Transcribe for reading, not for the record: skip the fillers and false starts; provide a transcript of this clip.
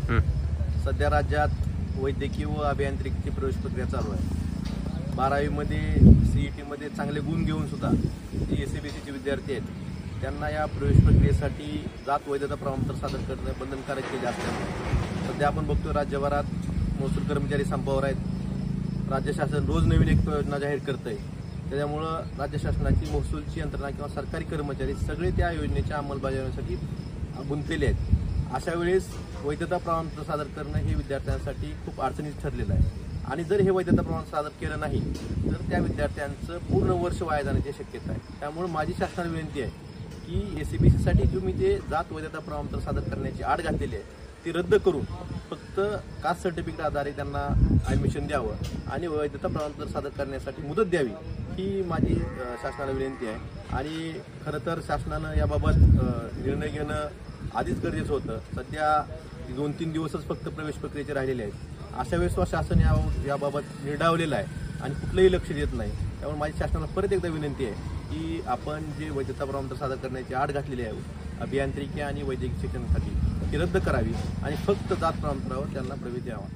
सध्या राज्यात वैद्यकीय व अभियांत्रिकीची प्रवेश प्रक्रिया चालू आहे। 12वीमध्ये CET चांगले गुण घेऊन सुद्धा जे SCBCचे विद्यार्थी आहेत त्यांना या प्रवेश प्रक्रियेसाठी जात वैधता प्रमाणपत्र सादर करणे बंधनकारक केले असल्यामुळे सध्या आपण बघतो राज्यभरात महसूल कर्मचारी संपावर आहेत। राज्य शासन रोज नवीन एक योजना जाहीर करतंय, त्याच्यामुळं राज्य शासनाची महसूलची यंत्रणा किंवा सरकारी कर्मचारी सगळे त्या योजनेच्या अंमलबजावणीसाठी गुंतलेले आहेत। अशा वेळेस वैधता प्रमाणपत्र सादर करणं हे विद्यार्थ्यांसाठी खूप अडचणीचं ठरलेलं आहे आणि जर हे वैधता प्रमाणपत्र सादर केलं नाही तर त्या विद्यार्थ्यांचं पूर्ण वर्ष वाया जाण्याची शक्यता आहे। त्यामुळे माझी शासनाला विनंती आहे की SCBCसाठी तुम्ही जे जात वैधता प्रमाणपत्र सादर करण्याची आड घातलेली आहे ती रद्द करून फक्त कास्ट सर्टिफिकेट आधारे त्यांना ॲडमिशन द्यावं आणि वैधता प्रमाणपत्र सादर करण्यासाठी मुदत द्यावी, ही माझी शासनाला विनंती आहे। आणि खरं तर शासनानं याबाबत निर्णय घेणं आधीच गरजेचं होतं। सध्या 2-3 दिवसच फक्त प्रवेश प्रक्रियेचे राहिलेले आहेत। अशा वेळेस शासन याबाबत निर्डावलेलं आहे आणि कुठलंही लक्ष देत नाही। त्यामुळे माझी शासनाला परत एकदा विनंती आहे की आपण जे वैधता प्रमाणपत्र सादर करण्याची आड घातलेली आहे अभियांत्रिकी आणि वैद्यकीय शिक्षणासाठी ती रद्द करावी आणि फक्त जात प्रमाणपत्रावर त्यांना प्रवेश द्यावा।